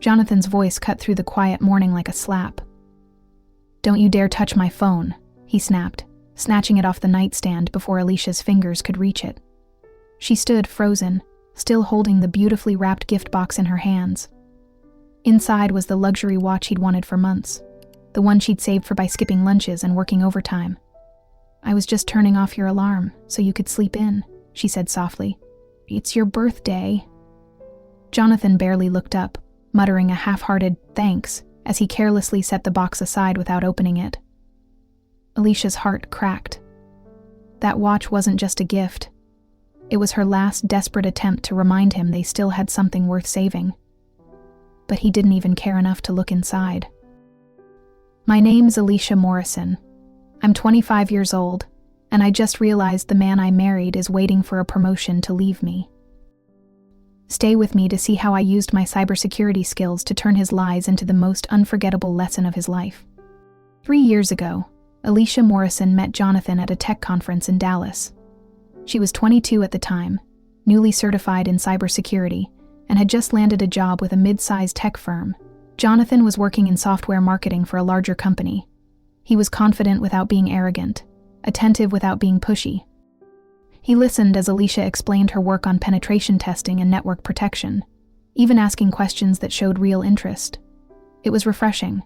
Jonathan's voice cut through the quiet morning like a slap. "Don't you dare touch my phone," he snapped, snatching it off the nightstand before Alicia's fingers could reach it. She stood frozen, still holding the beautifully wrapped gift box in her hands. Inside was the luxury watch he'd wanted for months, the one she'd saved for by skipping lunches and working overtime. "I was just turning off your alarm so you could sleep in," she said softly. "It's your birthday." Jonathan barely looked up, muttering a half-hearted thanks as he carelessly set the box aside without opening it. Alicia's heart cracked. That watch wasn't just a gift. It was her last desperate attempt to remind him they still had something worth saving. But he didn't even care enough to look inside. "My name's Alicia Morrison. I'm 25 years old, and I just realized the man I married is waiting for a promotion to leave me. Stay with me to see how I used my cybersecurity skills to turn his lies into the most unforgettable lesson of his life." 3 years ago, Alicia Morrison met Jonathan at a tech conference in Dallas. She was 22 at the time, newly certified in cybersecurity, and had just landed a job with a mid-sized tech firm. Jonathan was working in software marketing for a larger company. He was confident without being arrogant, attentive without being pushy. He listened as Alicia explained her work on penetration testing and network protection, even asking questions that showed real interest. It was refreshing.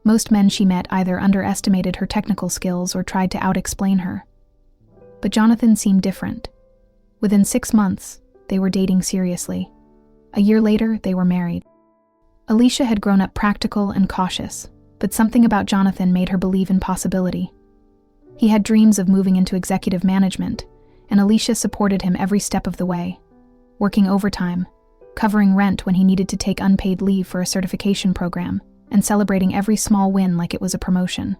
Most men she met either underestimated her technical skills or tried to out-explain her. But Jonathan seemed different. Within 6 months, they were dating seriously. A year later, they were married. Alicia had grown up practical and cautious, but something about Jonathan made her believe in possibility. He had dreams of moving into executive management, and Alicia supported him every step of the way, working overtime, covering rent when he needed to take unpaid leave for a certification program, and celebrating every small win like it was a promotion.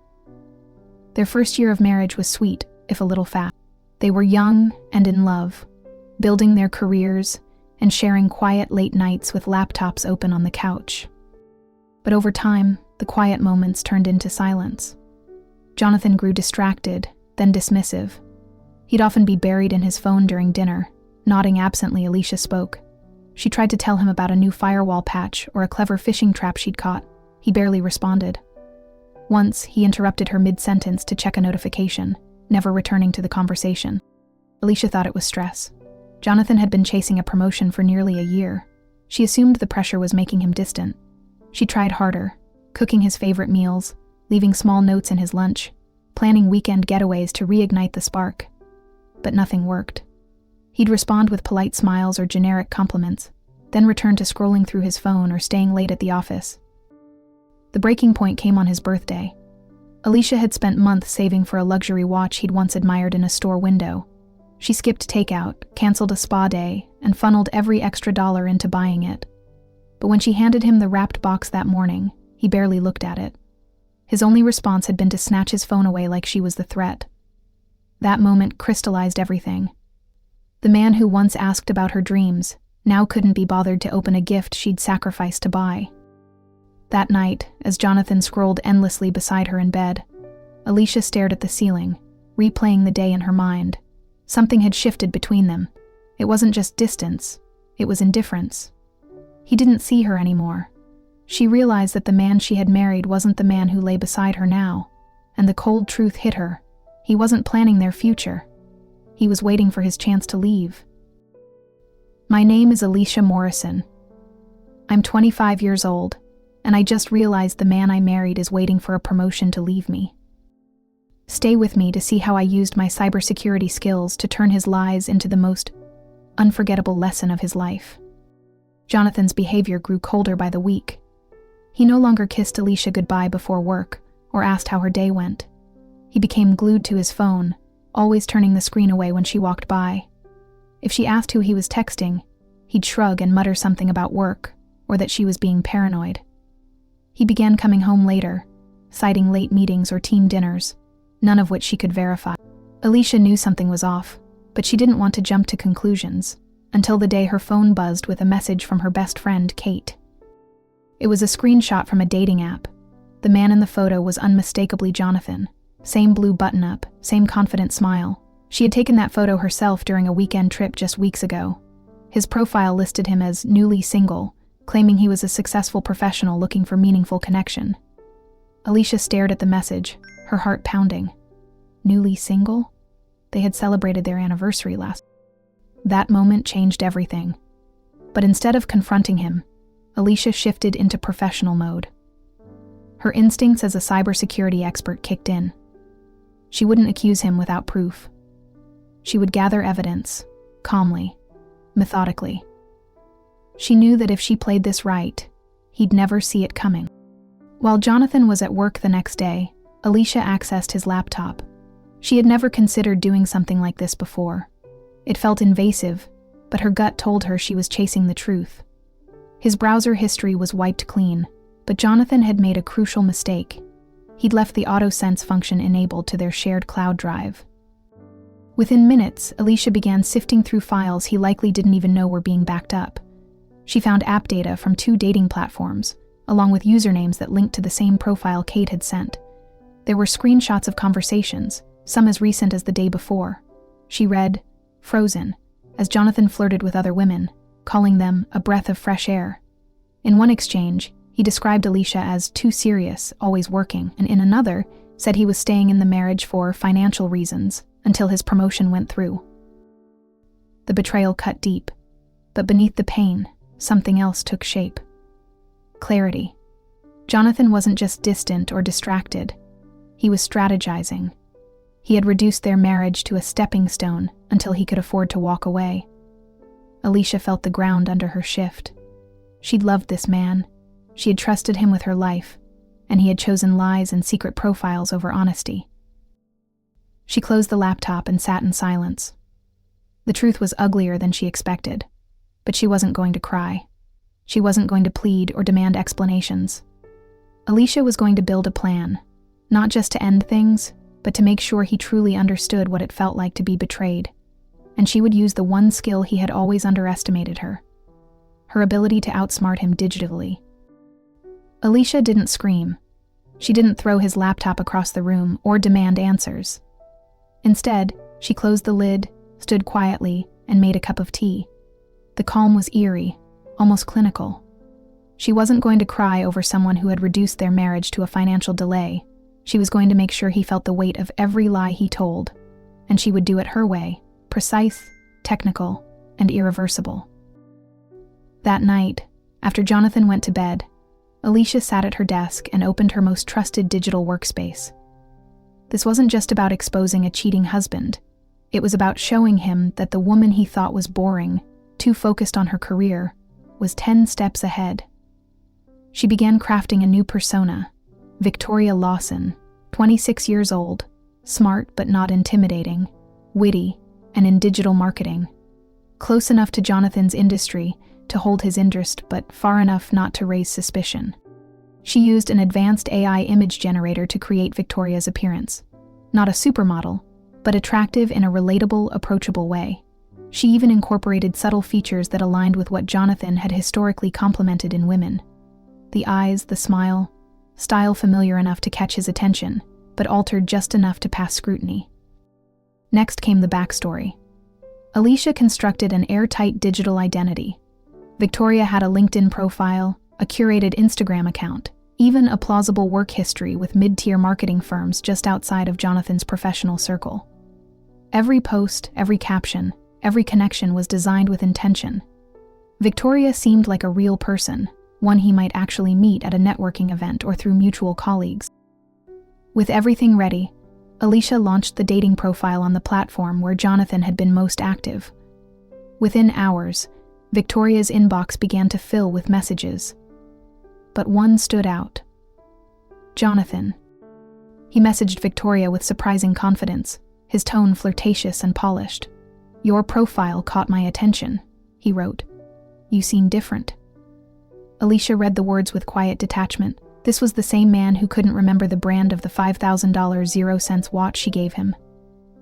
Their first year of marriage was sweet, if a little fast. They were young and in love, building their careers and sharing quiet late nights with laptops open on the couch. But over time, the quiet moments turned into silence. Jonathan grew distracted, then dismissive. He'd often be buried in his phone during dinner, nodding absently. Alicia spoke. She tried to tell him about a new firewall patch or a clever phishing trap she'd caught. He barely responded. Once, he interrupted her mid-sentence to check a notification, never returning to the conversation. Alicia thought it was stress. Jonathan had been chasing a promotion for nearly a year. She assumed the pressure was making him distant. She tried harder, cooking his favorite meals, leaving small notes in his lunch, planning weekend getaways to reignite the spark. But nothing worked. He'd respond with polite smiles or generic compliments, then return to scrolling through his phone or staying late at the office. The breaking point came on his birthday. Alicia had spent months saving for a luxury watch he'd once admired in a store window. She skipped takeout, canceled a spa day, and funneled every extra dollar into buying it. But when she handed him the wrapped box that morning, he barely looked at it. His only response had been to snatch his phone away like she was the threat. That moment crystallized everything. The man who once asked about her dreams now couldn't be bothered to open a gift she'd sacrificed to buy. That night, as Jonathan scrolled endlessly beside her in bed, Alicia stared at the ceiling, replaying the day in her mind. Something had shifted between them. It wasn't just distance, it was indifference. He didn't see her anymore. She realized that the man she had married wasn't the man who lay beside her now, and the cold truth hit her. He wasn't planning their future. He was waiting for his chance to leave. "My name is Alicia Morrison. I'm 25 years old, and I just realized the man I married is waiting for a promotion to leave me. Stay with me to see how I used my cybersecurity skills to turn his lies into the most unforgettable lesson of his life." Jonathan's behavior grew colder by the week. He no longer kissed Alicia goodbye before work or asked how her day went. He became glued to his phone, always turning the screen away when she walked by. If she asked who he was texting, he'd shrug and mutter something about work or that she was being paranoid. He began coming home later, citing late meetings or team dinners, none of which she could verify. Alicia knew something was off, but she didn't want to jump to conclusions until the day her phone buzzed with a message from her best friend, Kate. It was a screenshot from a dating app. The man in the photo was unmistakably Jonathan. Same blue button-up, same confident smile. She had taken that photo herself during a weekend trip just weeks ago. His profile listed him as newly single, claiming he was a successful professional looking for meaningful connection. Alicia stared at the message, her heart pounding. Newly single? They had celebrated their anniversary last. That moment changed everything. But instead of confronting him, Alicia shifted into professional mode. Her instincts as a cybersecurity expert kicked in. She wouldn't accuse him without proof. She would gather evidence, calmly, methodically. She knew that if she played this right, he'd never see it coming. While Jonathan was at work the next day, Alicia accessed his laptop. She had never considered doing something like this before. It felt invasive, but her gut told her she was chasing the truth. His browser history was wiped clean, but Jonathan had made a crucial mistake. He'd left the auto-sense function enabled to their shared cloud drive. Within minutes, Alicia began sifting through files he likely didn't even know were being backed up. She found app data from 2 dating platforms, along with usernames that linked to the same profile Kate had sent. There were screenshots of conversations, some as recent as the day before. She read, "Frozen," as Jonathan flirted with other women, calling them a breath of fresh air. In one exchange, he described Alicia as too serious, always working, and in another, said he was staying in the marriage for financial reasons until his promotion went through. The betrayal cut deep, but beneath the pain, something else took shape. Clarity. Jonathan wasn't just distant or distracted. He was strategizing. He had reduced their marriage to a stepping stone until he could afford to walk away. Alicia felt the ground under her shift. She'd loved this man. She had trusted him with her life, and he had chosen lies and secret profiles over honesty. She closed the laptop and sat in silence. The truth was uglier than she expected, but she wasn't going to cry. She wasn't going to plead or demand explanations. Alicia was going to build a plan, not just to end things, but to make sure he truly understood what it felt like to be betrayed. And she would use the one skill he had always underestimated her ability to outsmart him digitally. Alicia didn't scream. She didn't throw his laptop across the room or demand answers. Instead, she closed the lid, stood quietly, and made a cup of tea. The calm was eerie, almost clinical. She wasn't going to cry over someone who had reduced their marriage to a financial delay. She was going to make sure he felt the weight of every lie he told, and she would do it her way, precise, technical, and irreversible. That night, after Jonathan went to bed, Alicia sat at her desk and opened her most trusted digital workspace. This wasn't just about exposing a cheating husband. It was about showing him that the woman he thought was boring, too focused on her career, was 10 steps ahead. She began crafting a new persona, Victoria Lawson, 26 years old, smart but not intimidating, witty, and in digital marketing. Close enough to Jonathan's industry to hold his interest, but far enough not to raise suspicion. She used an advanced AI image generator to create Victoria's appearance. Not a supermodel, but attractive in a relatable, approachable way. She even incorporated subtle features that aligned with what Jonathan had historically complimented in women. The eyes, the smile, style familiar enough to catch his attention, but altered just enough to pass scrutiny. Next came the backstory. Alicia constructed an airtight digital identity. Victoria had a LinkedIn profile, a curated Instagram account, even a plausible work history with mid-tier marketing firms just outside of Jonathan's professional circle. Every post, every caption, every connection was designed with intention. Victoria seemed like a real person, one he might actually meet at a networking event or through mutual colleagues. With everything ready, Alicia launched the dating profile on the platform where Jonathan had been most active. Within hours, Victoria's inbox began to fill with messages. But one stood out. Jonathan. He messaged Victoria with surprising confidence, his tone flirtatious and polished. "Your profile caught my attention," he wrote. "You seem different." Alicia read the words with quiet detachment. This was the same man who couldn't remember the brand of the $5,000 0-cents watch she gave him.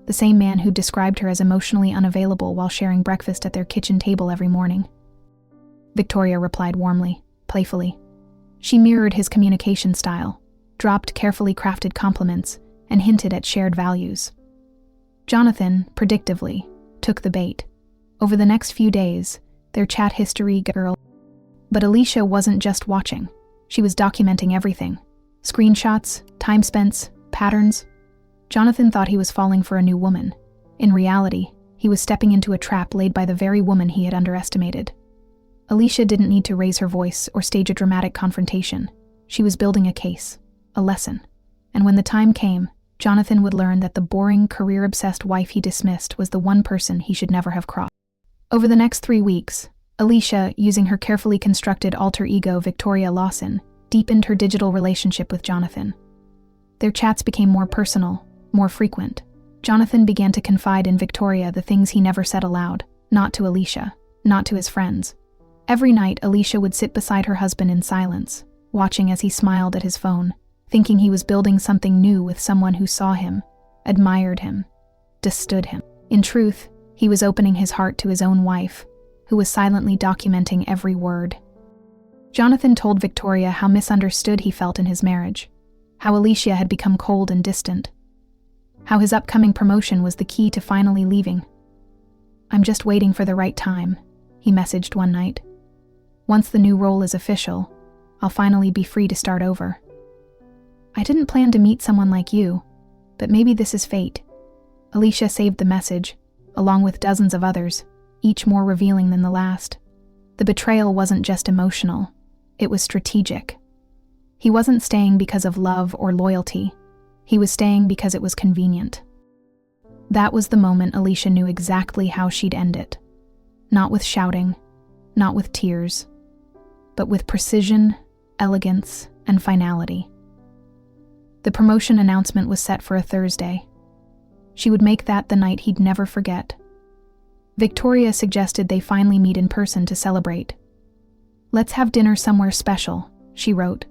The same man who described her as emotionally unavailable while sharing breakfast at their kitchen table every morning. Victoria replied warmly, playfully. She mirrored his communication style, dropped carefully crafted compliments, and hinted at shared values. Jonathan, predictively, took the bait. Over the next few days, their chat history grew. But Alicia wasn't just watching. She was documenting everything. Screenshots, time spent, patterns. Jonathan thought he was falling for a new woman. In reality, he was stepping into a trap laid by the very woman he had underestimated. Alicia didn't need to raise her voice or stage a dramatic confrontation. She was building a case, a lesson. And when the time came, Jonathan would learn that the boring, career-obsessed wife he dismissed was the one person he should never have crossed. Over the next 3 weeks, Alicia, using her carefully constructed alter ego Victoria Lawson, deepened her digital relationship with Jonathan. Their chats became more personal, more frequent. Jonathan began to confide in Victoria the things he never said aloud, not to Alicia, not to his friends. Every night, Alicia would sit beside her husband in silence, watching as he smiled at his phone, thinking he was building something new with someone who saw him, admired him, understood him. In truth, he was opening his heart to his own wife, who was silently documenting every word. Jonathan told Victoria how misunderstood he felt in his marriage, how Alicia had become cold and distant, how his upcoming promotion was the key to finally leaving. "I'm just waiting for the right time," he messaged one night. "Once the new role is official, I'll finally be free to start over. I didn't plan to meet someone like you, but maybe this is fate." Alicia saved the message, along with dozens of others, each more revealing than the last. The betrayal wasn't just emotional, it was strategic. He wasn't staying because of love or loyalty. He was staying because it was convenient. That was the moment Alicia knew exactly how she'd end it. Not with shouting, not with tears, but with precision, elegance, and finality. The promotion announcement was set for a Thursday. She would make that the night he'd never forget. Victoria suggested they finally meet in person to celebrate. "Let's have dinner somewhere special," she wrote.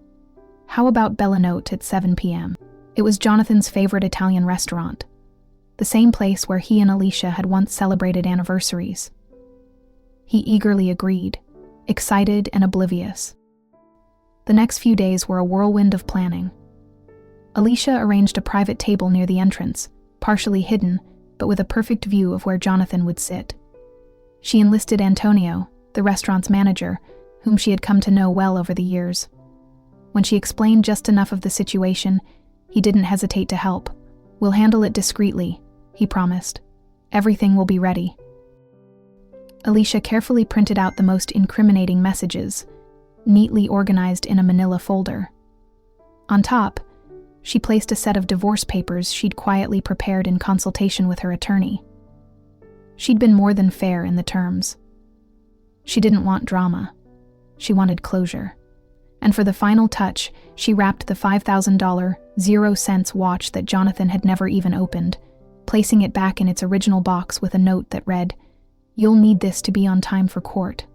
"How about Bellanote at 7 p.m.? It was Jonathan's favorite Italian restaurant, the same place where he and Alicia had once celebrated anniversaries. He eagerly agreed, excited and oblivious. The next few days were a whirlwind of planning. Alicia arranged a private table near the entrance, partially hidden, but with a perfect view of where Jonathan would sit. She enlisted Antonio, the restaurant's manager, whom she had come to know well over the years. When she explained just enough of the situation, he didn't hesitate to help. "We'll handle it discreetly," he promised. "Everything will be ready." Alicia carefully printed out the most incriminating messages, neatly organized in a manila folder. On top, she placed a set of divorce papers she'd quietly prepared in consultation with her attorney. She'd been more than fair in the terms. She didn't want drama. She wanted closure. And for the final touch, she wrapped the $5,000 0-cent watch that Jonathan had never even opened, placing it back in its original box with a note that read, "You'll need this to be on time for court."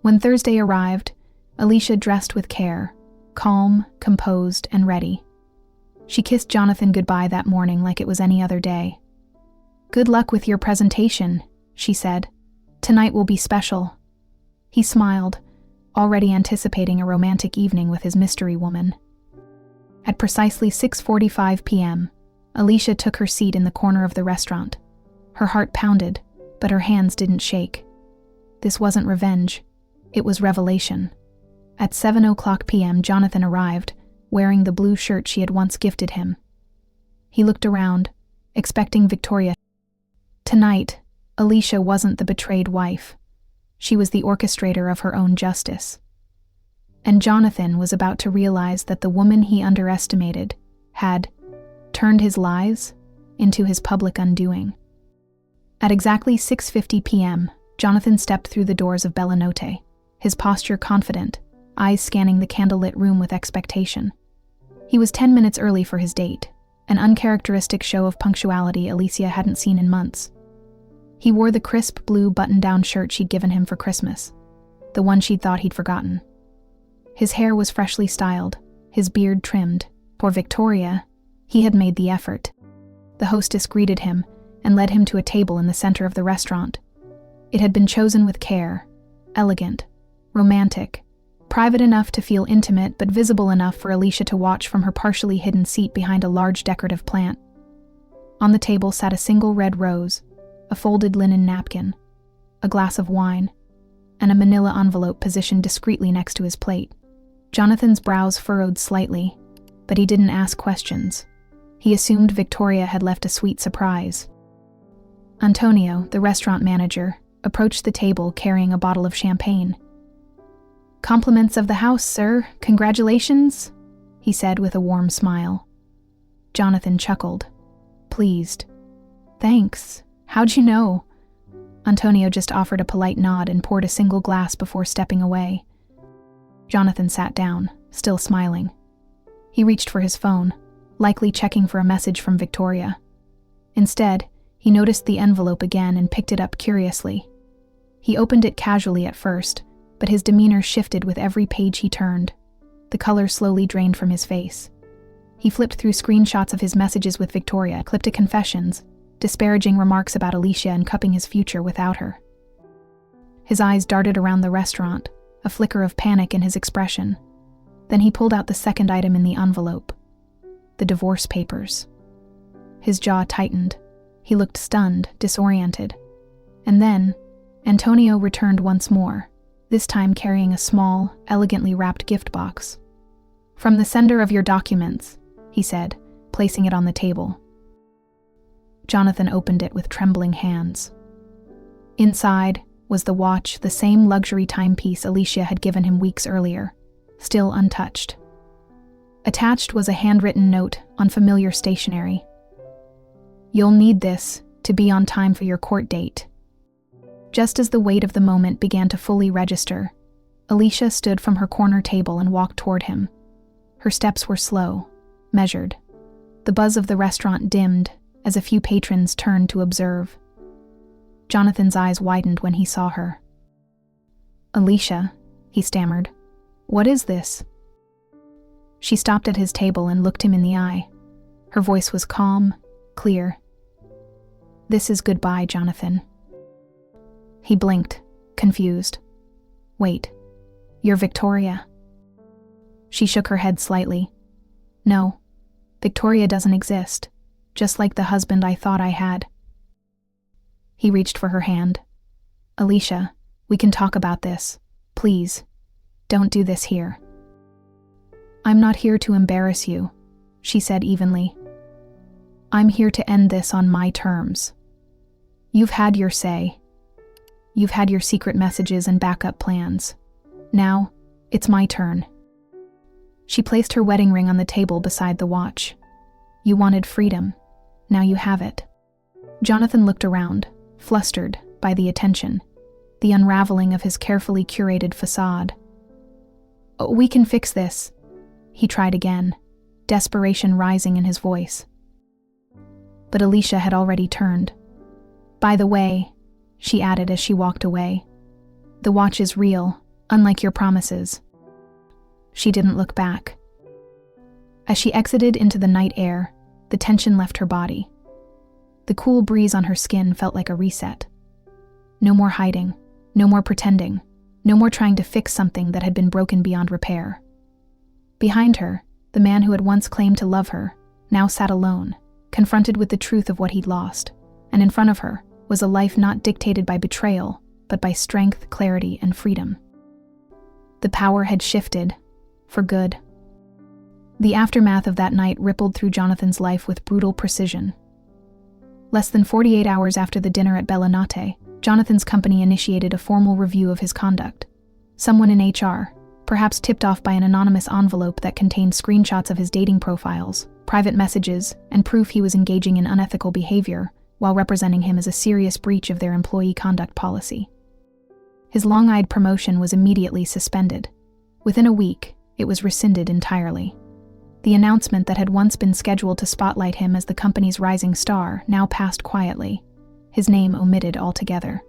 When Thursday arrived, Alicia dressed with care, calm, composed, and ready. She kissed Jonathan goodbye that morning like it was any other day. "Good luck with your presentation," she said. "Tonight will be special." He smiled, already anticipating a romantic evening with his mystery woman. At precisely 6:45 p.m., Alicia took her seat in the corner of the restaurant. Her heart pounded, but her hands didn't shake. This wasn't revenge. It was revelation. At 7:00 p.m., Jonathan arrived, wearing the blue shirt she had once gifted him. He looked around, expecting Victoria. Tonight, Alicia wasn't the betrayed wife. She was the orchestrator of her own justice. And Jonathan was about to realize that the woman he underestimated had turned his lies into his public undoing. At exactly 6:50 p.m., Jonathan stepped through the doors of Bellanote, his posture confident, eyes scanning the candlelit room with expectation. He was 10 minutes early for his date, an uncharacteristic show of punctuality Alicia hadn't seen in months. He wore the crisp blue button-down shirt she'd given him for Christmas, the one she'd thought he'd forgotten. His hair was freshly styled, his beard trimmed. For Victoria, he had made the effort. The hostess greeted him and led him to a table in the center of the restaurant. It had been chosen with care, elegant, romantic, private enough to feel intimate but visible enough for Alicia to watch from her partially hidden seat behind a large decorative plant. On the table sat a single red rose, a folded linen napkin, a glass of wine, and a manila envelope positioned discreetly next to his plate. Jonathan's brows furrowed slightly, but he didn't ask questions. He assumed Victoria had left a sweet surprise. Antonio, the restaurant manager, approached the table carrying a bottle of champagne. "Compliments of the house, sir. Congratulations," he said with a warm smile. Jonathan chuckled, pleased. "Thanks. How'd you know?" Antonio just offered a polite nod and poured a single glass before stepping away. Jonathan sat down, still smiling. He reached for his phone, likely checking for a message from Victoria. Instead, he noticed the envelope again and picked it up curiously. He opened it casually at first, but his demeanor shifted with every page he turned. The color slowly drained from his face. He flipped through screenshots of his messages with Victoria, clipped to confessions, disparaging remarks about Alicia and cupping his future without her. His eyes darted around the restaurant, a flicker of panic in his expression. Then he pulled out the second item in the envelope, the divorce papers. His jaw tightened. He looked stunned, disoriented. And then, Antonio returned once more, this time carrying a small, elegantly wrapped gift box. "From the sender of your documents," he said, placing it on the table. Jonathan opened it with trembling hands. Inside was the watch, the same luxury timepiece Alicia had given him weeks earlier, still untouched. Attached was a handwritten note on familiar stationery. "You'll need this to be on time for your court date." Just as the weight of the moment began to fully register, Alicia stood from her corner table and walked toward him. Her steps were slow, measured. The buzz of the restaurant dimmed as a few patrons turned to observe. Jonathan's eyes widened when he saw her. "Alicia," he stammered, "what is this?" She stopped at his table and looked him in the eye. Her voice was calm, clear. "This is goodbye, Jonathan." He blinked, confused. "Wait, you're Victoria?" She shook her head slightly. "No, Victoria doesn't exist, just like the husband I thought I had." He reached for her hand. "Alicia, we can talk about this. Please, don't do this here." "I'm not here to embarrass you," she said evenly. "I'm here to end this on my terms. You've had your say. You've had your secret messages and backup plans. Now, it's my turn." She placed her wedding ring on the table beside the watch. "You wanted freedom. Now you have it." Jonathan looked around, flustered by the attention, the unraveling of his carefully curated facade. "We can fix this," he tried again, desperation rising in his voice. But Alicia had already turned. "By the way," she added as she walked away, "the watch is real, unlike your promises." She didn't look back. As she exited into the night air, the tension left her body. The cool breeze on her skin felt like a reset. No more hiding, no more pretending, no more trying to fix something that had been broken beyond repair. Behind her, the man who had once claimed to love her now sat alone, confronted with the truth of what he'd lost, and in front of her was a life not dictated by betrayal, but by strength, clarity, and freedom. The power had shifted, for good. The aftermath of that night rippled through Jonathan's life with brutal precision. Less than 48 hours after the dinner at Bellinate, Jonathan's company initiated a formal review of his conduct. Someone in HR, perhaps tipped off by an anonymous envelope that contained screenshots of his dating profiles, private messages, and proof he was engaging in unethical behavior while representing him as a serious breach of their employee conduct policy. His long-eyed promotion was immediately suspended. Within a week, it was rescinded entirely. The announcement that had once been scheduled to spotlight him as the company's rising star now passed quietly, his name omitted altogether.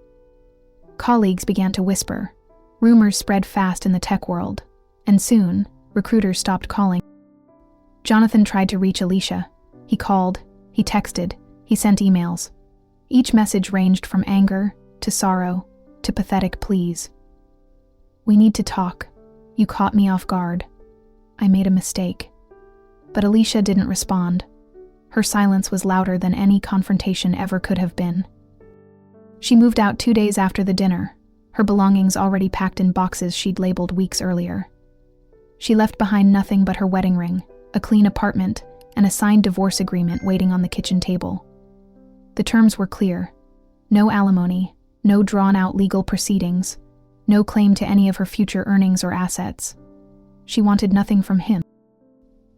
Colleagues began to whisper. Rumors spread fast in the tech world, and soon, recruiters stopped calling. Jonathan tried to reach Alicia. He called, he texted, he sent emails. Each message ranged from anger to sorrow to pathetic pleas. "We need to talk. You caught me off guard. I made a mistake." But Alicia didn't respond. Her silence was louder than any confrontation ever could have been. She moved out 2 days after the dinner, her belongings already packed in boxes she'd labeled weeks earlier. She left behind nothing but her wedding ring, a clean apartment, and a signed divorce agreement waiting on the kitchen table. The terms were clear: no alimony, no drawn-out legal proceedings, no claim to any of her future earnings or assets. She wanted nothing from him.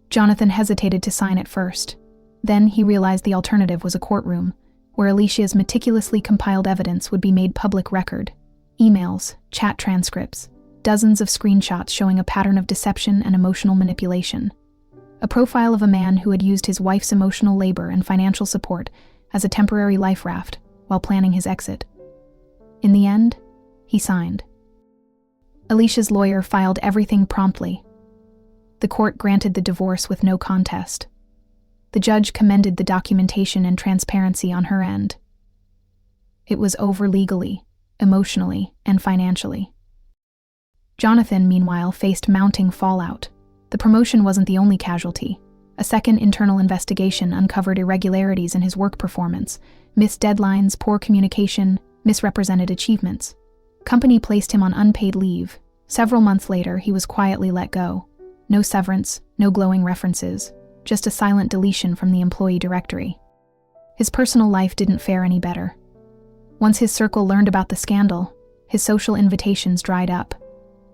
Jonathan hesitated to sign at first. Then he realized the alternative was a courtroom, where Alicia's meticulously compiled evidence would be made public record. Emails, chat transcripts, dozens of screenshots showing a pattern of deception and emotional manipulation. A profile of a man who had used his wife's emotional labor and financial support as a temporary life raft while planning his exit. In the end, he signed. Alicia's lawyer filed everything promptly. The court granted the divorce with no contest. The judge commended the documentation and transparency on her end. It was over legally, emotionally, and financially. Jonathan, meanwhile, faced mounting fallout. The promotion wasn't the only casualty. A second internal investigation uncovered irregularities in his work performance, missed deadlines, poor communication, misrepresented achievements. Company placed him on unpaid leave. Several months later, he was quietly let go. No severance, no glowing references, just a silent deletion from the employee directory. His personal life didn't fare any better. Once his circle learned about the scandal, his social invitations dried up.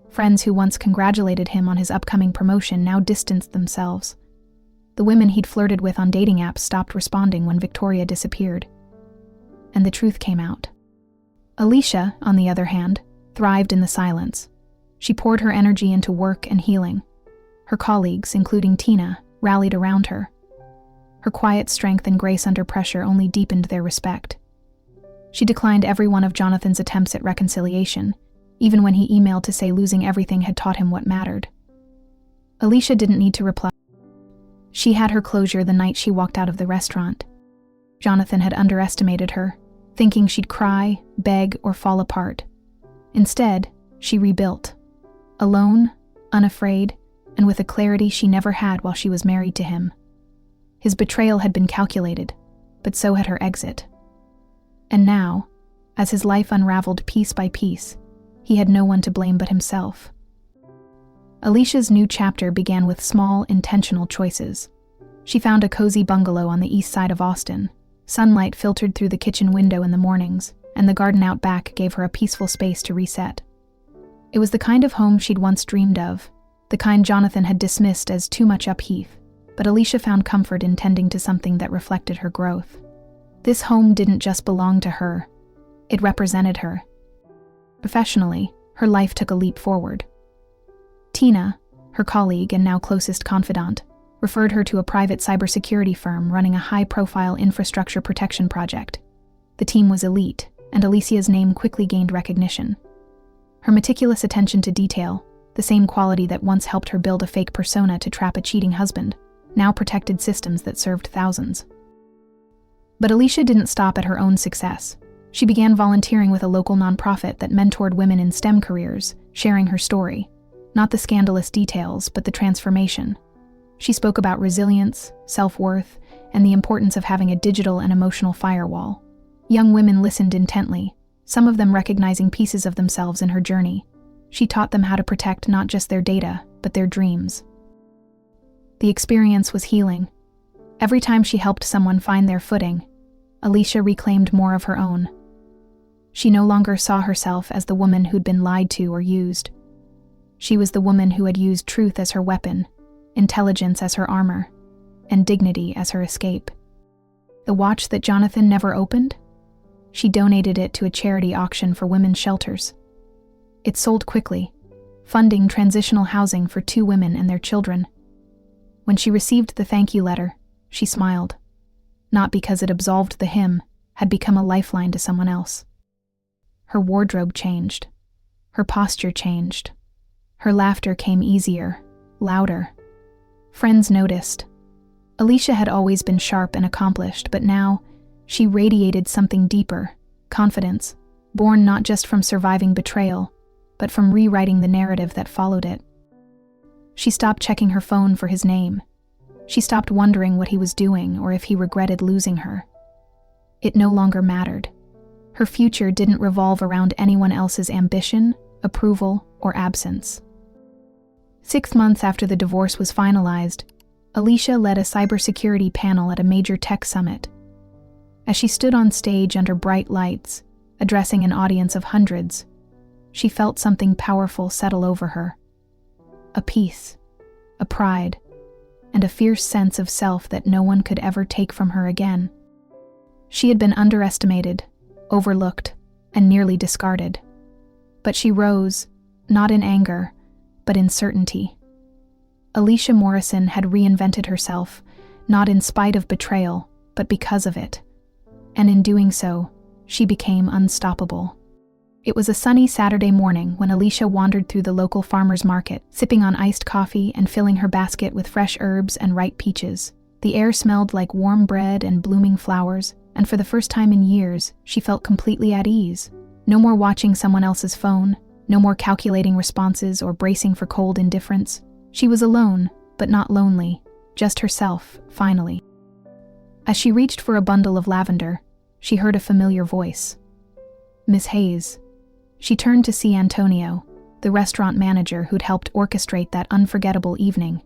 Friends who once congratulated him on his upcoming promotion now distanced themselves. The women he'd flirted with on dating apps stopped responding when Victoria disappeared. And the truth came out. Alicia, on the other hand, thrived in the silence. She poured her energy into work and healing. Her colleagues, including Tina, rallied around her. Her quiet strength and grace under pressure only deepened their respect. She declined every one of Jonathan's attempts at reconciliation, even when he emailed to say losing everything had taught him what mattered. Alicia didn't need to reply. She had her closure the night she walked out of the restaurant. Jonathan had underestimated her, thinking she'd cry, beg, or fall apart. Instead, she rebuilt. Alone, unafraid, and with a clarity she never had while she was married to him. His betrayal had been calculated, but so had her exit. And now, as his life unraveled piece by piece, he had no one to blame but himself. Alicia's new chapter began with small, intentional choices. She found a cozy bungalow on the east side of Austin. Sunlight filtered through the kitchen window in the mornings, and the garden out back gave her a peaceful space to reset. It was the kind of home she'd once dreamed of, the kind Jonathan had dismissed as too much upheath, but Alicia found comfort in tending to something that reflected her growth. This home didn't just belong to her, it represented her. Professionally, her life took a leap forward. Tina, her colleague and now closest confidant, referred her to a private cybersecurity firm running a high-profile infrastructure protection project. The team was elite, and Alicia's name quickly gained recognition. Her meticulous attention to detail, the same quality that once helped her build a fake persona to trap a cheating husband, now protected systems that served thousands. But Alicia didn't stop at her own success. She began volunteering with a local nonprofit that mentored women in STEM careers, sharing her story. Not the scandalous details, but the transformation. She spoke about resilience, self-worth, and the importance of having a digital and emotional firewall. Young women listened intently, some of them recognizing pieces of themselves in her journey. She taught them how to protect not just their data, but their dreams. The experience was healing. Every time she helped someone find their footing, Alicia reclaimed more of her own. She no longer saw herself as the woman who'd been lied to or used. She was the woman who had used truth as her weapon, intelligence as her armor, and dignity as her escape. The watch that Jonathan never opened? She donated it to a charity auction for women's shelters. It sold quickly, funding transitional housing for 2 women and their children. When she received the thank you letter, she smiled. Not because it absolved the him, had become a lifeline to someone else. Her wardrobe changed. Her posture changed. Her laughter came easier, louder. Friends noticed. Alicia had always been sharp and accomplished, but now she radiated something deeper, confidence, born not just from surviving betrayal, but from rewriting the narrative that followed it. She stopped checking her phone for his name. She stopped wondering what he was doing or if he regretted losing her. It no longer mattered. Her future didn't revolve around anyone else's ambition, approval, or absence. 6 months after the divorce was finalized, Alicia led a cybersecurity panel at a major tech summit. As she stood on stage under bright lights, addressing an audience of hundreds, she felt something powerful settle over her. A peace, a pride, and a fierce sense of self that no one could ever take from her again. She had been underestimated, overlooked, and nearly discarded. But she rose, not in anger, but in certainty. Alicia Morrison had reinvented herself, not in spite of betrayal, but because of it. And in doing so, she became unstoppable. It was a sunny Saturday morning when Alicia wandered through the local farmer's market, sipping on iced coffee and filling her basket with fresh herbs and ripe peaches. The air smelled like warm bread and blooming flowers, and for the first time in years, she felt completely at ease. No more watching someone else's phone, no more calculating responses or bracing for cold indifference. She was alone, but not lonely, just herself, finally. As she reached for a bundle of lavender, she heard a familiar voice. Miss Hayes. She turned to see Antonio, the restaurant manager who'd helped orchestrate that unforgettable evening.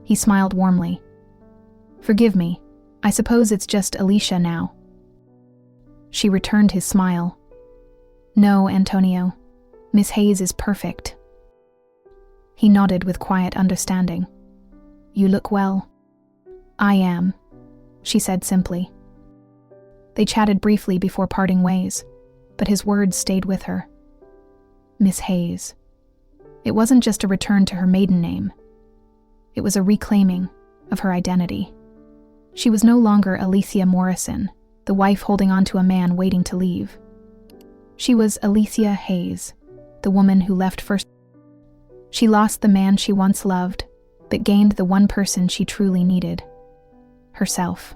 He smiled warmly. Forgive me, I suppose it's just Alicia now. She returned his smile. No, Antonio, Miss Hayes is perfect. He nodded with quiet understanding. You look well. I am, she said simply. They chatted briefly before parting ways, but his words stayed with her. Miss Hayes. It wasn't just a return to her maiden name. It was a reclaiming of her identity. She was no longer Alicia Morrison, the wife holding on to a man waiting to leave. She was Alicia Hayes, the woman who left first. She lost the man she once loved, but gained the one person she truly needed: herself.